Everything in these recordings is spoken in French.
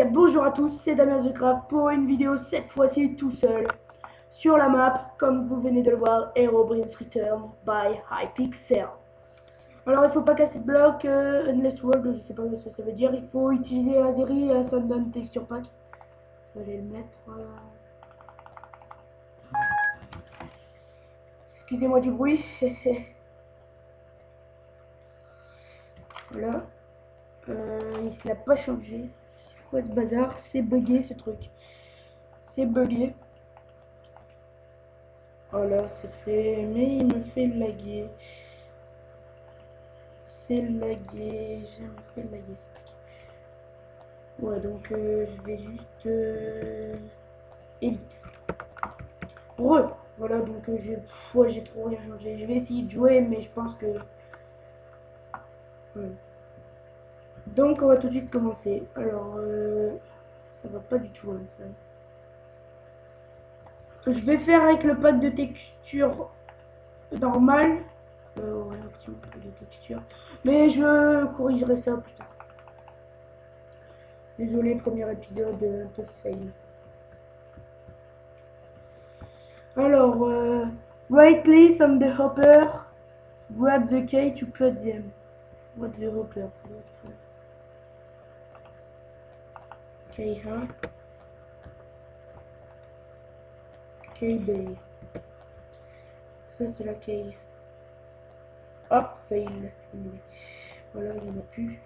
bien bonjour à tous, c'est Damien TheCraft pour une vidéo cette fois-ci tout seul sur la map, comme vous venez de le voir, Herobrine's Return by Hypixel. Alors il faut pas casser de bloc, Endless World, je sais pas ce que ça veut dire, il faut utiliser Azeri et Sundown Texture Pack. Je vais aller le mettre, voilà. Excusez-moi du bruit. Voilà. Il n'a pas changé. C'est quoi ce bazar? C'est bugué ce truc. C'est bugué. Voilà, c'est fait. Mais il me fait laguer. C'est lagué. J'ai me fait laguer ce truc. Ouais, donc je vais juste. Elite. Voilà, donc j'ai trop rien changé. Je vais essayer de jouer, mais je pense que. Ouais. Donc on va tout de suite commencer. Alors, ça va pas du tout, hein, ça. Je vais faire avec le pack de texture normal. Réaction de texture. Mais je corrigerai ça plus tard. Désolé, premier épisode un peu fail. Alors, right click on the hopper, grab the key to put them. What the hopper? Key A, key B. Ça c'est la key. Ah, fail. Voilà, il n'y en a plus.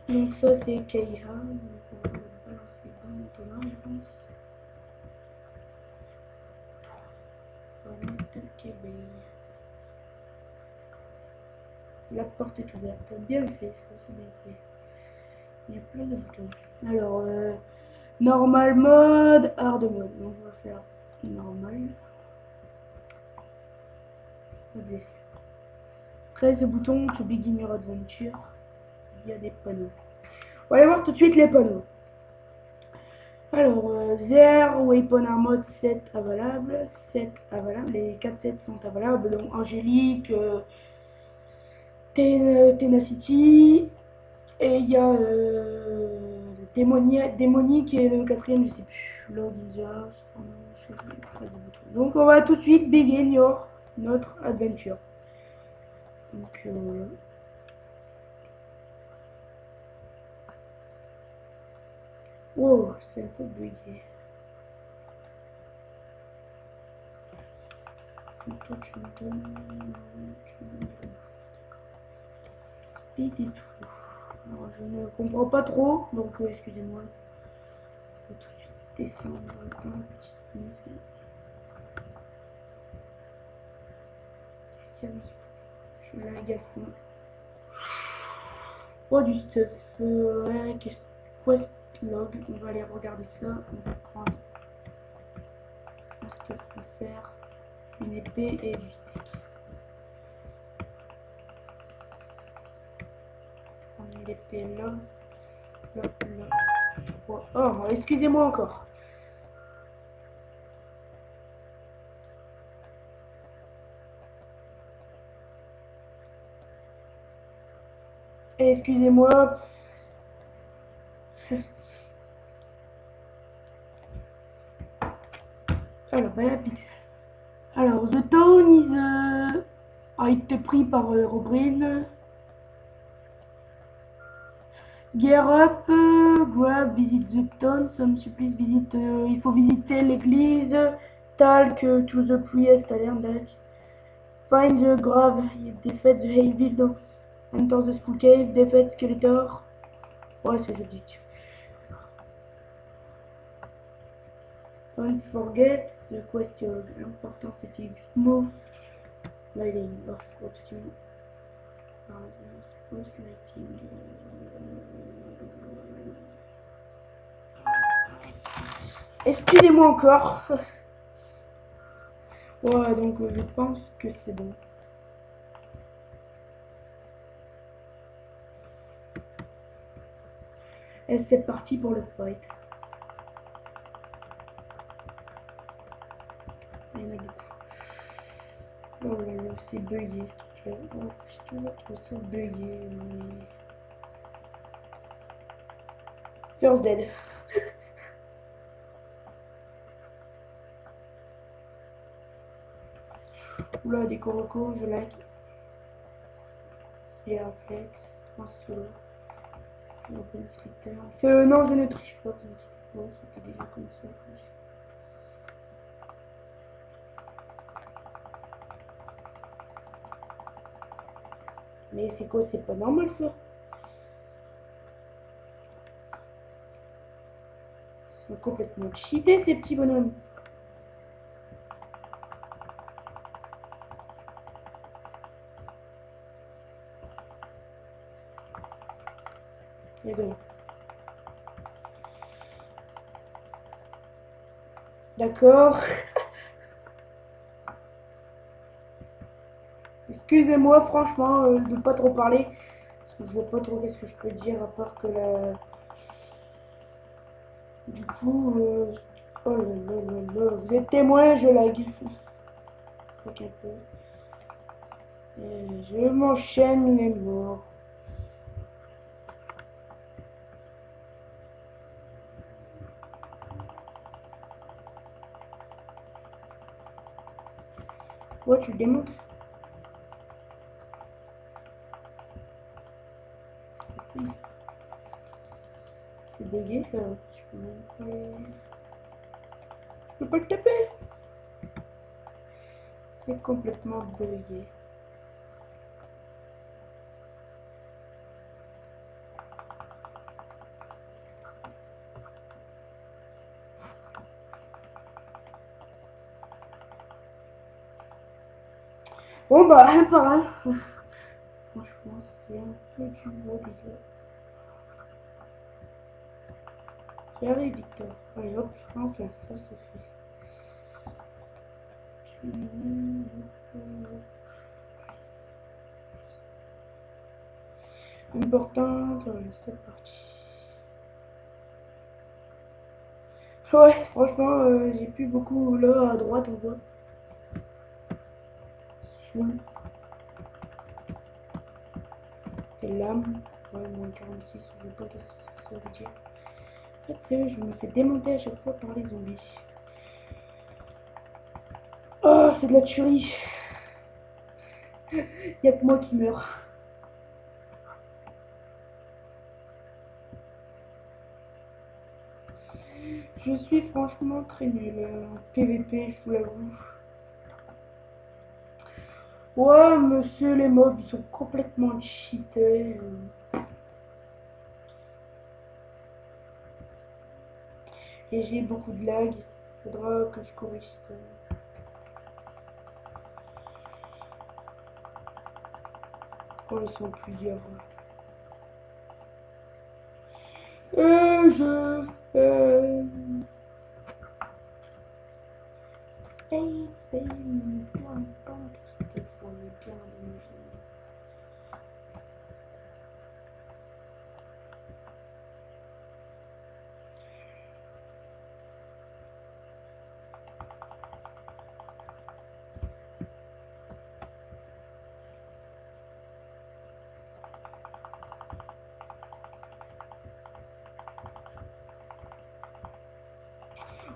Donc ça c'est key A. Donc on va le balancer dans le je pense. On va mettre key B. La porte est ouverte. Bien fait, ça c'est bien fait. Il y a plein de boutons. Alors, normal mode, hard mode. Donc on va faire normal. 13 boutons to begin your adventure. Il y a des panneaux. On va aller voir tout de suite les panneaux. Alors, there, weapon are mode 7 available. 7 available. Les 4 sets sont avalables. Donc Angélique, Tenacity. Et il y a Démonique et le quatrième, je sais plus. Lord in the House. Donc on va tout de suite begin notre adventure. Donc oh, c'est un peu bugué. Toi tu me donnes speed et tout. Alors je ne comprends pas trop, donc excusez-moi. Je vais tout de suite descendre dans la petite musique. Je lag à fond. Oh du stuff. Ouais, quest log. On va aller regarder ça. On va prendre ce que je peux faire. Une épée et du stick. Prendre l'épée là. Là, là. Oh, excusez-moi encore. Excusez-moi. Alors, voilà, pixel. Alors, the town is a été pris par Herobrine. Gear up, grab, visit the town, some supplies visit, il faut visiter l'église, talk to the priest, alert, find the grave, defeat the Hayville, enter the school cave, defeat Skeletor. Ouais, c'est l'objectif. Don't forget the question. L'important c'est smooth lighting of option. Smooth lighting. Excusez-moi encore. Ouais, donc je pense que c'est bon. Et c'est parti pour le fight. Il y en a beaucoup. Oh là là, c'est bugué ce truc. Oh putain, je trouve ça bugué. First Dead. Oula, des corocos, je like. C'est un flex, un solo. Non, je ne triche pas, vous inquiétez pas, c'était déjà comme ça. Mais c'est quoi, c'est pas normal ça? Ils sont complètement cheatés ces petits bonhommes. Les deux. D'accord. Excusez-moi franchement de pas trop parler. Parce que je vois pas trop qu'est-ce que je peux dire à part que la... Du coup, oh là là là là, vous êtes témoin, je lag. Donc un peu. Et je m'enchaîne les morts. Ouais, tu le démontes. Oui. C'est bugué ça. Je peux même pas... Je peux pas le taper. C'est complètement bugué. Bon bah, un par un. Franchement, c'est un peu du beau déjà. J'arrive, Victor. Allez hop, enfin, ça c'est fait. Important, c'est parti. Ouais, franchement, j'ai plus beaucoup là à droite, on voit. C'est l'âme. Ouais, moins 46, je sais pas ce que ça veut dire. En fait, c'est je me fais démonter à chaque fois par les zombies. Oh, c'est de la tuerie. Y'a que moi qui meurs. Je suis franchement très nul en PVP, je vous l'avoue. Ouais, monsieur, les mobs, ils sont complètement cheatés. Et j'ai beaucoup de lag. Faudra que je corrige ça. Oh, ils sont plusieurs. Je fais... Hey, hey, peu importe, c'est pour le bien de nos jeunes.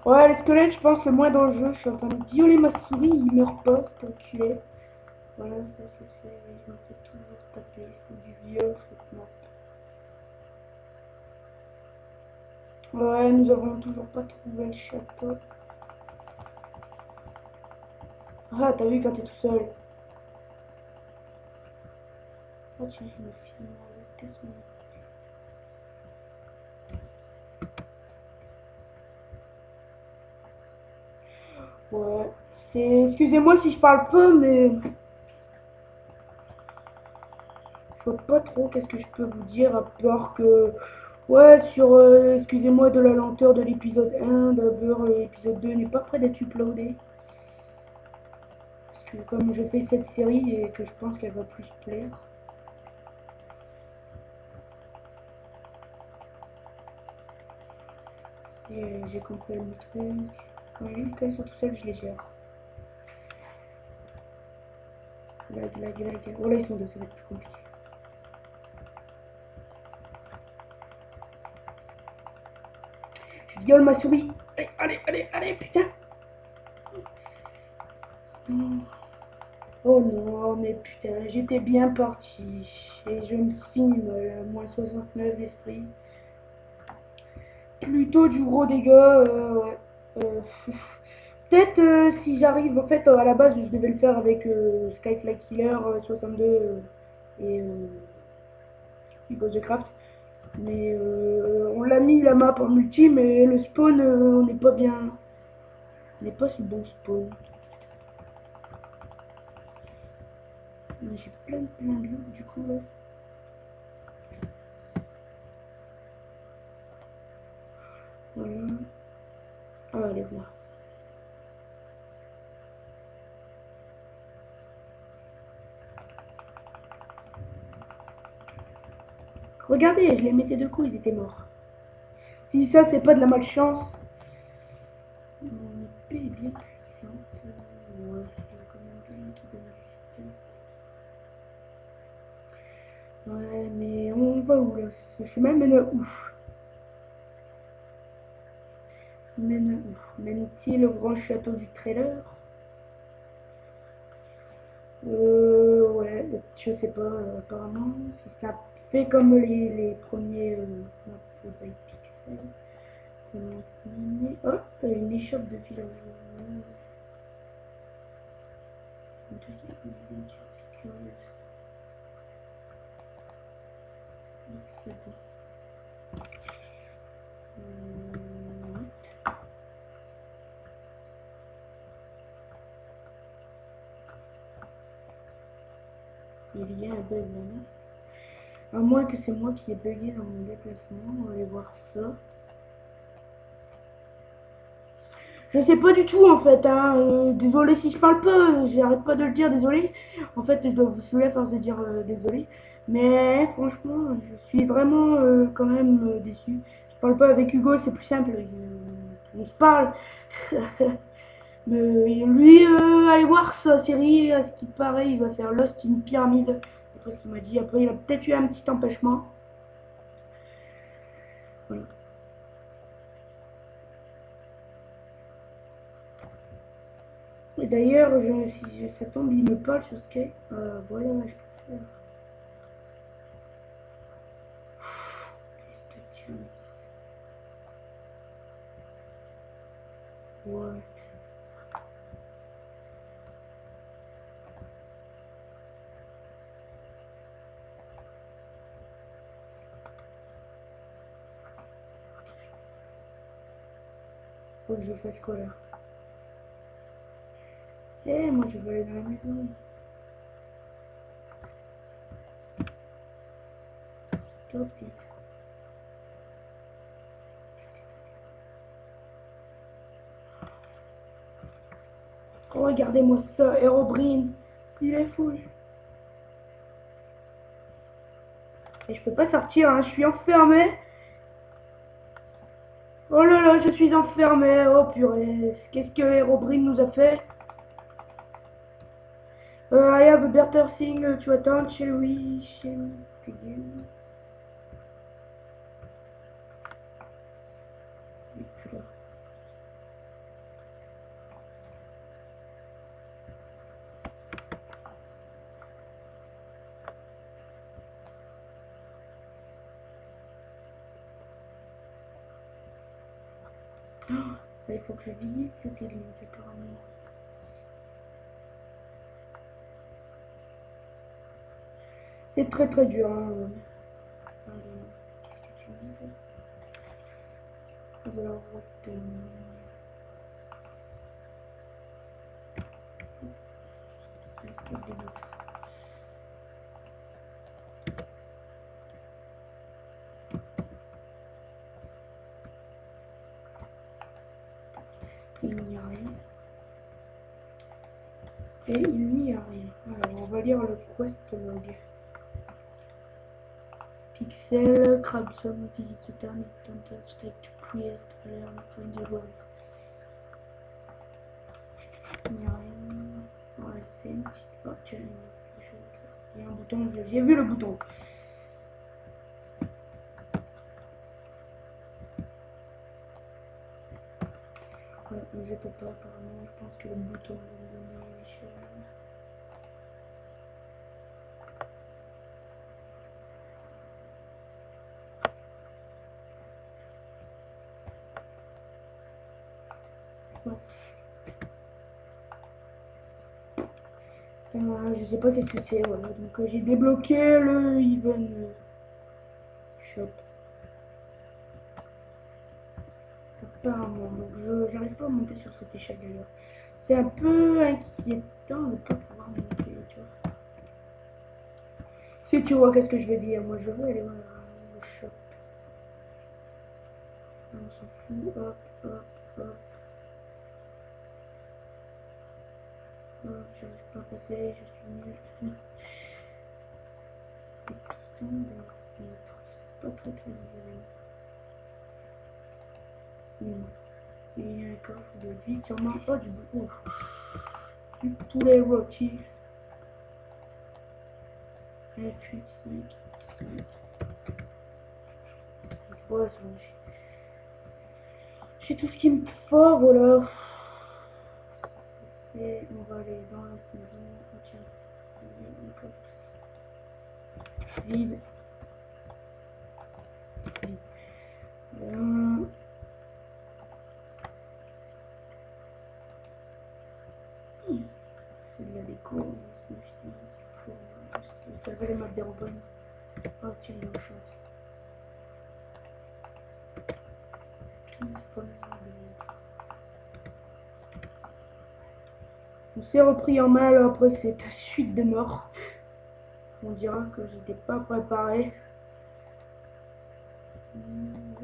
Ouais, le squelette, je pense, le moins dans le jeu. Je suis en train de violer ma souris, il meurt pas, cet enculé. Voilà, ça c'est fait. Je me fais toujours taper. C'est du viol, cette map. Ouais, nous avons toujours pas trouvé le château. Ah, t'as vu quand t'es tout seul. Oh, tiens, je me filme. Casse-moi. Ouais, c'est... Excusez-moi si je parle peu, mais... Je vois pas trop qu'est-ce que je peux vous dire, à part que... Ouais, sur... excusez-moi de la lenteur de l'épisode 1, d'abord l'épisode 2 n'est pas prêt d'être uploadé. Parce que comme je fais cette série et que je pense qu'elle va plus plaire. Et j'ai compris le truc. Oui, quand ils sont tout seuls, je les gère. Lag, lag, lag. Oh là, ils sont deux, ça va être plus compliqué. Viole ma souris. Allez, allez, allez, allez, putain. Oh non, mais putain, j'étais bien parti. Et je me filme, moins 69 d'esprit. Plutôt du gros dégât, ouais. Peut-être si j'arrive, en fait, à la base, je devais le faire avec Skyfly Killer 62 et Hugo the Craft. Mais on l'a mis la map en multi, mais le spawn, on n'est pas bien. On n'est pas sur le bon spawn. J'ai plein de loot du coup là. Voilà. Ah, allez, voilà. Regardez, je les mettais de coups, ils étaient morts. Si ça, c'est pas de la malchance. Mon épée est bien puissante. Ouais, il y a quand même quelqu'un qui donne la vitesse. Ouais, mais on va où là? Ce chemin mène à ouf. Mène à ouf. Mène-t-il au grand château du trailer? Ouais, je sais pas, apparemment, si ça fait comme les premiers mosaïques pixels. Ça m'a mis... Oh, une échoppe de village. Une deuxième aventure, c'est curieux. C'est bon. Il y a un bug là, non? À moins que c'est moi qui ai bugué dans mon déplacement, on va aller voir ça. Je sais pas du tout en fait, hein. Désolé si je parle pas, j'arrête pas de le dire, désolé. En fait, je dois vous saouler à force de dire désolé. Mais franchement, je suis vraiment quand même déçu. Je parle pas avec Hugo, c'est plus simple. On se parle. Mais lui, allez voir sa série, à ce qui paraît, il va faire Lost in Pyramide. Après ce qu'il m'a dit, après il a peut-être eu un petit empêchement. Voilà. Et d'ailleurs, si ça tombe, il me parle sur Skype. Voilà, je peux faire. Ouais. Faut que je fasse quoi là? Eh, moi je veux aller dans la maison. Top vite. Oh, regardez-moi ça, Herobrine. Il est fou. Et je peux pas sortir, hein, je suis enfermé. Oh là là, je suis enfermé. Oh purée. Qu'est-ce que Herobrine nous a fait? I have a better thing to attend, shall we begin? Oh, il faut que je visite cette église apparemment. C'est très dur. Hein. Qu'est-ce que tu dis? Alors, il n'y a rien. Et il n'y a rien. Alors, on va lire le quest log. Pixel, Crabson, visit the town, don't touch, take to create, learn, find the world. Il n'y a rien. Ouais, c'est une petite porte. Il y a un bouton, j'ai vu le bouton. je peux pas apparemment. Je pense que le bouton va me donner l'échelle. Ouais. Je sais pas qu'est-ce que c'est, voilà. Donc j'ai débloqué le Even Shop. Apparemment, donc j'arrive pas à monter sur cette échelle d'ailleurs. C'est un peu inquiétant de ne pas pouvoir monter, tu vois. Si tu vois qu'est-ce que je veux dire, moi je veux aller voir le shop. On s'en fout, hop, hop, hop. Hop, j'arrive pas à passer, je suis nul. Les pistons de métro, c'est pas très visuel. Il y a un coffre de vie, sûrement. Oh, du coup, tous les Rocky. 1, 8, 5, 5. Ouais, c'est bon. J'ai tout ce qu'il me faut, voilà. Et on va aller dans la maison. Oh, tiens, vide. Vide. Voilà. C'est de la déco. Ça va les mettre des robots. Oh, tiens, il y a autre chose. On s'est repris en main là, après cette suite de morts. On dira que j'étais pas préparé.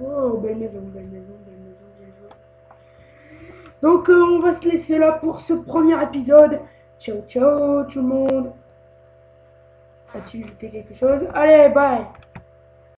Oh, belle maison, belle maison, bien joué. Donc on va se laisser là pour ce premier épisode. Ciao, ciao tout le monde. As-tu ajouté quelque chose? Allez, bye.